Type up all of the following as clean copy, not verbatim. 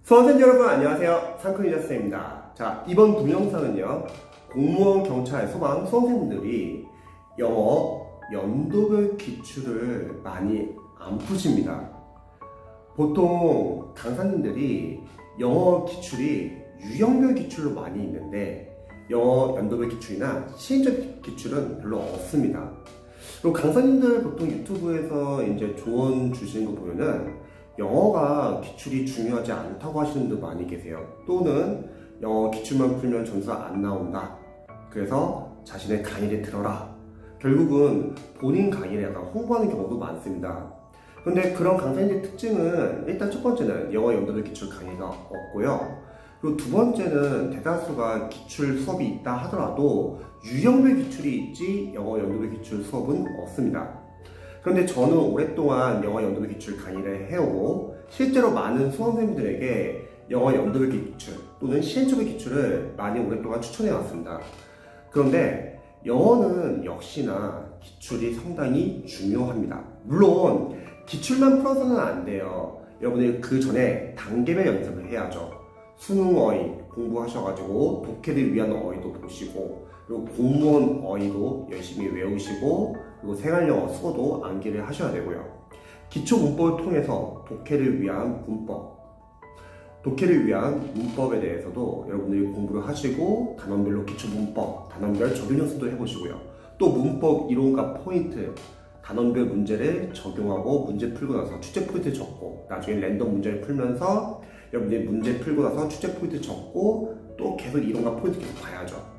수험생 여러분 안녕하세요. 상크니저스입니다. 자, 이번 동영상은요, 공무원, 경찰, 소방 수험생분들이 영어 연도별 기출을 많이 안 푸십니다. 보통 강사님들이 영어 기출이 유형별 기출로 많이 있는데 영어 연도별 기출이나 시행적 기출은 별로 없습니다. 그리고 강사님들 보통 유튜브에서 이제 조언 주시는 거 보면은 영어가 기출이 중요하지 않다고 하시는 분도 많이 계세요. 또는 영어 기출만 풀면 점수가 안 나온다. 그래서 자신의 강의를 들어라. 결국은 본인 강의를 약간 홍보하는 경우도 많습니다. 근데 그런 강사님의 특징은 일단 첫 번째는 영어 연도별 기출 강의가 없고요. 그리고 두 번째는 대다수가 기출 수업이 있다 하더라도 유형별 기출이 있지 영어 연도별 기출 수업은 없습니다. 그런데 저는 오랫동안 영어 연도별 기출 강의를 해오고 실제로 많은 수험생들에게 영어 연도별 기출 또는 시행착오 기출을 많이 오랫동안 추천해 왔습니다. 그런데 영어는 역시나 기출이 상당히 중요합니다. 물론 기출만 풀어서는 안 돼요. 여러분들 그 전에 단계별 연습을 해야죠. 수능 어휘 공부하셔가지고 독해를 위한 어휘도 보시고, 그리고 공무원 어휘도 열심히 외우시고, 그리고 생활영어 수어도 암기를 하셔야 되고요. 기초 문법을 통해서 독해를 위한 문법에 대해서도 여러분들이 공부를 하시고, 단원별로 기초 문법, 단원별 적용 연습도 해보시고요. 또 문법 이론과 포인트, 단원별 문제를 적용하고 문제 풀고 나서 출제 포인트 적고, 나중에 랜덤 문제를 풀면서 여러분들이 문제 풀고 나서 출제 포인트 적고, 또 계속 이론과 포인트 계속 봐야죠.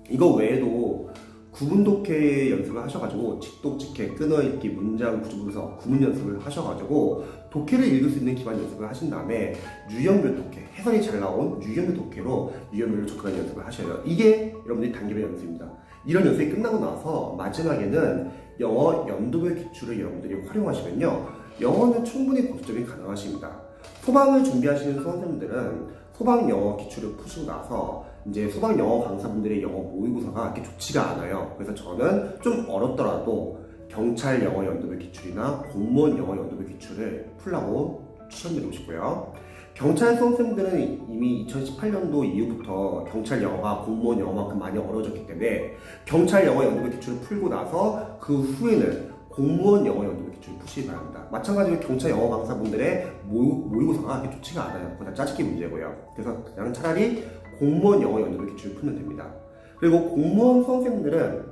이거 외에도 구문 독해 연습을 하셔가지고 직독, 직해, 끊어읽기, 문장 구조 분석, 구문 연습을 하셔가지고 독해를 읽을 수 있는 기반 연습을 하신 다음에 유형별 독해, 해설이 잘 나온 유형별 독해로 유형별로 접근하는 연습을 하셔야 돼요. 이게 여러분들이 단계별 연습입니다. 이런 연습이 끝나고 나서 마지막에는 영어 연도별 기출을 여러분들이 활용하시면요, 영어는 충분히 고득점이 가능하십니다. 소방을 준비하시는 수험생들은 소방 영어 기출을 푸시고 나서 이제 소방 영어 강사분들의 영어 모의고사가 그렇게 좋지가 않아요. 그래서 저는 좀 어렵더라도 경찰 영어 연도별 기출이나 공무원 영어 연도별 기출을 풀라고 추천드리고 싶고요. 경찰 수험생들은 이미 2018년도 이후부터 경찰 영어가 공무원 영어만큼 많이 어려워졌기 때문에 경찰 영어 연도별 기출을 풀고 나서 그 후에는 공무원 영어 연도별 기출을 푸시기 바랍니다. 마찬가지로 경찰 영어 강사분들의 모의고사가 그렇게 좋지가 않아요. 그거 다 짜집기 문제고요. 그래서 그냥 차라리 공무원 영어 연도별 기출을 풀면 됩니다. 그리고 공무원 수험생들은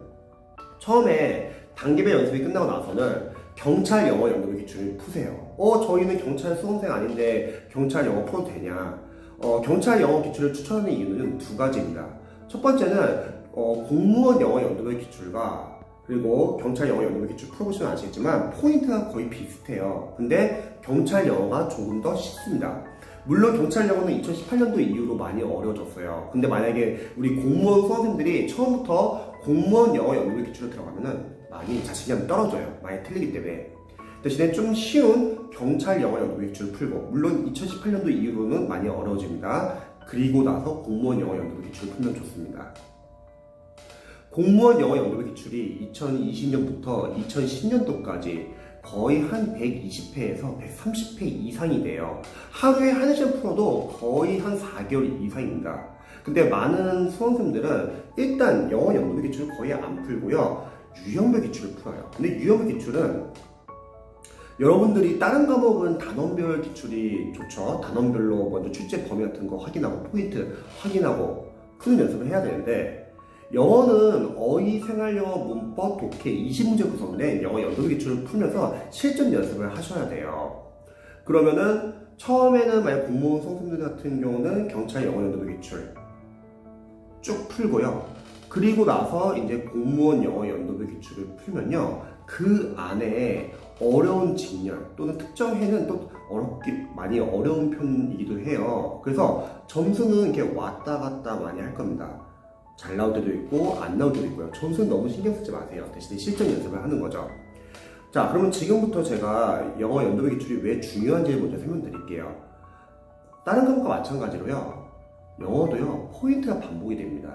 처음에 단계별 연습이 끝나고 나서는 경찰 영어 연도별 기출을 푸세요. 저희는 경찰 수험생 아닌데 경찰 영어 풀어도 되냐? 경찰 영어 기출을 추천하는 이유는 두 가지입니다. 첫 번째는 공무원 영어 연도별 기출과 그리고 경찰 영어 연도별 기출 풀어보시면 아시겠지만 포인트가 거의 비슷해요. 근데 경찰 영어가 조금 더 쉽습니다. 물론 경찰 영어는 2018년도 이후로 많이 어려워졌어요. 근데 만약에 우리 공무원 수험생들이 처음부터 공무원 영어 연도별 기출로 들어가면은 많이 자신감이 떨어져요. 많이 틀리기 때문에. 대신에 좀 쉬운 경찰 영어 연도별 기출을 풀고, 물론 2018년도 이후로는 많이 어려워집니다. 그리고 나서 공무원 영어 연도별 기출을 풀면 좋습니다. 공무원 영어 연도별 기출이 2020년부터 2010년도까지 거의 한 120회에서 130회 이상이 돼요. 하루에 한 시간 풀어도 거의 한 4개월 이상입니다. 근데 많은 수험생들은 일단 영어 연도별 기출을 거의 안 풀고요, 유형별 기출을 풀어요. 근데 유형별 기출은 여러분들이 다른 과목은 단원별 기출이 좋죠. 단원별로 먼저 출제 범위 같은 거 확인하고 포인트 확인하고 푸는 연습을 해야 되는데, 영어는 어휘, 생활영어, 문법, 독해 20문제 구성된 영어 연도별 기출을 풀면서 실전 연습을 하셔야 돼요. 그러면은 처음에는 만약 공무원 수험생들 같은 경우는 경찰 영어 연도별 기출 쭉 풀고요. 그리고 나서 이제 공무원 영어 연도별 기출을 풀면요, 그 안에 어려운 직렬 또는 특정 해는 또 많이 어려운 편이기도 해요. 그래서 점수는 이렇게 왔다 갔다 많이 할 겁니다. 잘 나올 때도 있고 안 나올 때도 있고요. 점수는 너무 신경 쓰지 마세요. 대신에 실전 연습을 하는 거죠. 자, 그러면 지금부터 제가 영어 연도별 기출이 왜 중요한지 먼저 설명드릴게요. 다른 과목과 마찬가지로요, 영어도요 포인트가 반복이 됩니다.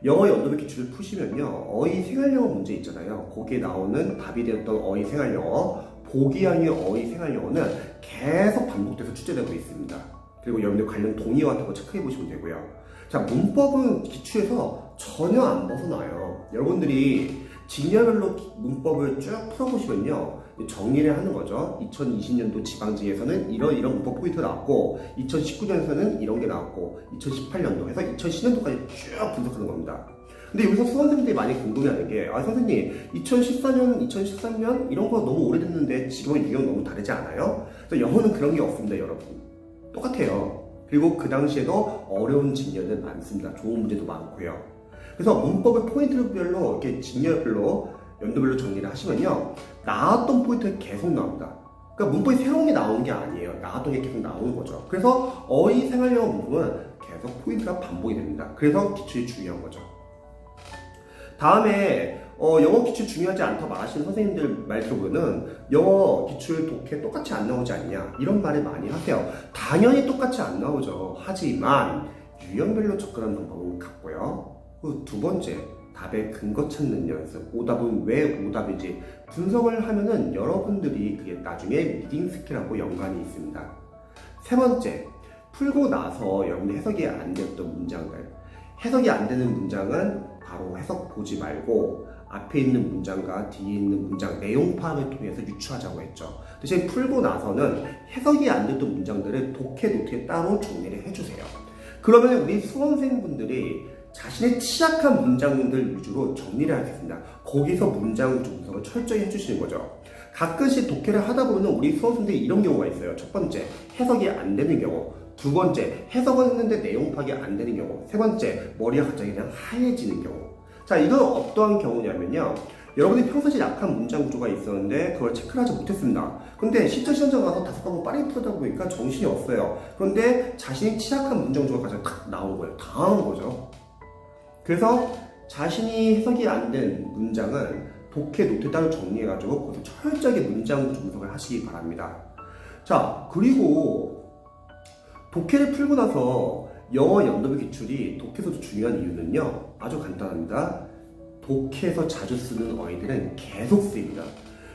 영어 연도별 기출을 푸시면요, 어휘 생활영어 문제 있잖아요. 거기에 나오는 답이 되었던 어휘 생활영어, 보기형의 어휘 생활영어는 계속 반복돼서 출제되고 있습니다. 그리고 여러분들 관련 동의어 같은 거 체크해 보시면 되고요. 자, 문법은 기출에서 전혀 안 벗어나요. 여러분들이 직렬별로 문법을 쭉 풀어보시면요, 정리를 하는 거죠. 2020년도 지방직에서는 이런 문법 포인트가 나왔고, 2019년에서는 이런 게 나왔고, 2018년도에서 2010년도까지 쭉 분석하는 겁니다. 근데 여기서 수험생들이 많이 궁금해하는 게, 선생님 2014년, 2013년 이런 거 너무 오래됐는데 지금은 유형 너무 다르지 않아요? 그래서 영어는 그런 게 없습니다, 여러분. 똑같아요. 그리고 그 당시에도 어려운 직렬들 많습니다. 좋은 문제도 많고요. 그래서 문법의 포인트별로 이렇게 직렬별로 연도별로 정리를 하시면요, 나왔던 포인트가 계속 나옵니다. 그러니까 문법이 새로운 게 나오는 게 아니에요. 나왔던 게 계속 나오는 거죠. 그래서 어휘 생활영어 부분은 계속 포인트가 반복이 됩니다. 그래서 기출이 중요한 거죠. 다음에 영어 기출 중요하지 않다고 말하시는 선생님들 말 들어보면은 영어 기출 독해 똑같이 안 나오지 않냐 이런 말을 많이 하세요. 당연히 똑같이 안 나오죠. 하지만 유형별로 접근하는 방법은 같고요. 두 번째, 답의 근거 찾는 연습. 오답은 왜 오답인지 분석을 하면은 여러분들이 그게 나중에 리딩 스킬하고 연관이 있습니다. 세 번째, 풀고 나서 여러분들 해석이 안 됐던 문장들. 해석이 안 되는 문장은 바로 해석 보지 말고 앞에 있는 문장과 뒤에 있는 문장 내용 파악을 통해서 유추하자고 했죠. 대신 풀고 나서는 해석이 안 됐던 문장들을 독해 노트에 따로 정리를 해주세요. 그러면 우리 수험생분들이 자신의 취약한 문장들 위주로 정리를 하겠습니다. 거기서 문장 분석을 철저히 해주시는 거죠. 가끔씩 독해를 하다 보면 우리 수험생들이 이런 경우가 있어요. 첫 번째, 해석이 안 되는 경우. 두 번째, 해석은 했는데 내용 파악이 안 되는 경우. 세 번째, 머리가 갑자기 그냥 하얘지는 경우. 자, 이건 어떠한 경우냐면요, 여러분이 평상시 약한 문장 구조가 있었는데 그걸 체크를 하지 못했습니다. 근데 실전 시험장 가서 5과목 빠르게 풀다 보니까 정신이 없어요. 그런데 자신이 취약한 문장 구조가 가장 탁 나온 거예요. 당한 거죠. 그래서 자신이 해석이 안 된 문장은 독해 노트에 따로 정리해가지고 거기서 철저하게 문장 구조 분석을 하시기 바랍니다. 자, 그리고 독해를 풀고 나서 영어 연도별 기출이 독해에서도 중요한 이유는요, 아주 간단합니다. 독해에서 자주 쓰는 어휘들은 계속 쓰입니다.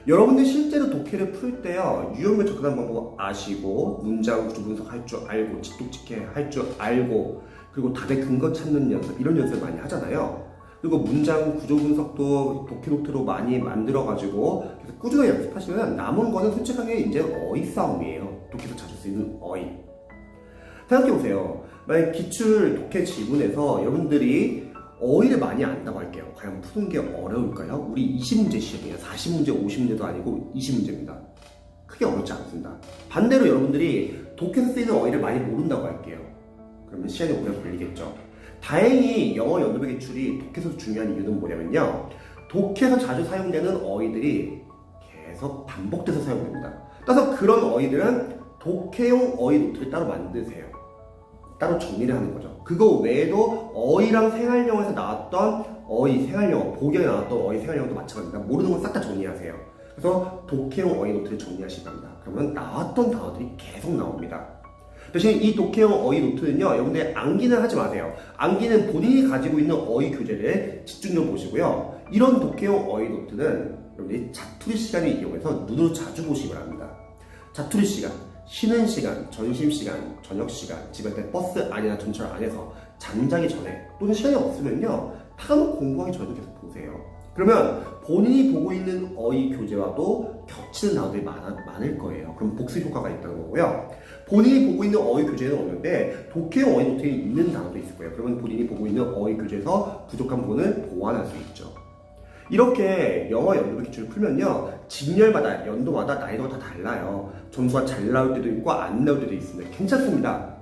여러분들 실제로 독해를 풀 때요, 유형별 접근하는 방법 아시고, 문장 구조 분석할 줄 알고, 직독직해 할 줄 알고, 그리고 답의 근거 찾는 연습, 이런 연습을 많이 하잖아요. 그리고 문장 구조 분석도 독해 노트로 많이 만들어가지고 계속 꾸준하게 연습하시면 남은 거는 솔직하게 이제 어휘 싸움이에요. 독해에서 자주 쓰이는 어휘. 생각해보세요. 만약 기출 독해 지문에서 여러분들이 어휘를 많이 안다고 할게요. 과연 푸는 게 어려울까요? 우리 20문제 시험이에요. 40문제, 50문제도 아니고 20문제입니다. 크게 어렵지 않습니다. 반대로 여러분들이 독해에서 쓰이는 어휘를 많이 모른다고 할게요. 그러면 시간이 오래 걸리겠죠. 다행히 영어 연도별 기출이 독해에서 중요한 이유는 뭐냐면요, 독해에서 자주 사용되는 어휘들이 계속 반복돼서 사용됩니다. 따라서 그런 어휘들은 독해용 어휘 노트를 따로 만드세요. 따로 정리를 하는 거죠. 그거 외에도 어휘랑 생활영어에서 나왔던 어휘, 생활영어, 보기에 나왔던 어휘, 생활영어도 마찬가지입니다. 모르는 건 싹 다 정리하세요. 그래서 독해용 어휘 노트를 정리하시기 바랍니다. 그러면 나왔던 단어들이 계속 나옵니다. 대신 이 독해용 어휘 노트는요, 여러분들 암기는 하지 마세요. 암기는 본인이 가지고 있는 어휘 교재를 집중적으로 보시고요. 이런 독해용 어휘 노트는 여러분들이 자투리 시간을 이용해서 눈으로 자주 보시기 바랍니다. 자투리 시간, 쉬는 시간, 점심시간, 저녁시간, 집에 때 버스 안이나 전철 안에서 잠자기 전에 또는 시간이 없으면요, 타놓고 공부하기 전에도 계속 보세요. 그러면 본인이 보고 있는 어휘 교재와도 겹치는 단어들이 많을 거예요. 그럼 복습 효과가 있다는 거고요. 본인이 보고 있는 어휘 교재는 없는데 독해용 어휘 노트에 있는 단어도 있을 거예요. 그러면 본인이 보고 있는 어휘 교재에서 부족한 부분을 보완할 수 있죠. 이렇게 영어 연도별 기출을 풀면요, 직렬마다, 연도마다 난이도가 다 달라요. 점수가 잘 나올 때도 있고 안 나올 때도 있습니다. 괜찮습니다.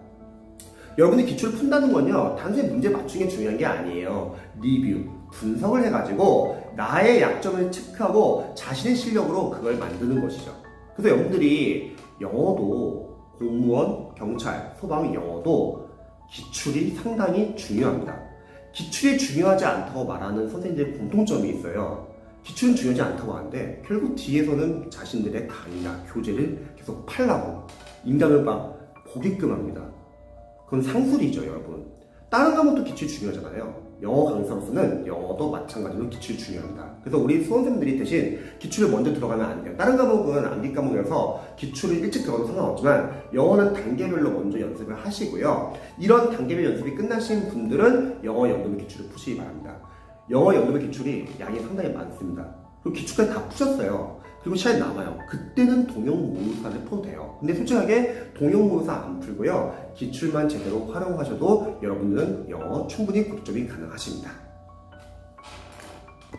여러분이 기출을 푼다는 건요, 단순히 문제 맞추는 게 중요한 게 아니에요. 리뷰, 분석을 해가지고 나의 약점을 체크하고 자신의 실력으로 그걸 만드는 것이죠. 그래서 여러분들이 영어도 공무원, 경찰, 소방 영어도 기출이 상당히 중요합니다. 기출이 중요하지 않다고 말하는 선생님들의 공통점이 있어요. 기출은 중요하지 않다고 하는데 결국 뒤에서는 자신들의 강의나 교재를 계속 팔라고 인간을 막 보게끔 합니다. 그건 상술이죠, 여러분. 다른 과목도 기출이 중요하잖아요. 영어 강사로서는 영어도 마찬가지로 기출이 중요합니다. 그래서 우리 수험생들이 대신 기출을 먼저 들어가면 안 돼요. 다른 과목은 암기 과목이라서 기출을 일찍 들어가도 상관없지만 영어는 단계별로 먼저 연습을 하시고요. 이런 단계별 연습이 끝나신 분들은 영어 연도별 기출을 푸시기 바랍니다. 영어 연도별 기출이 양이 상당히 많습니다. 그리고 기출까지 다 푸셨어요. 그리고 시간이 남아요. 그때는 동형모의사를 풀어도 돼요. 근데 솔직하게 동형모의사 안 풀고요. 기출만 제대로 활용하셔도 여러분들은 영어 충분히 9점이 가능하십니다.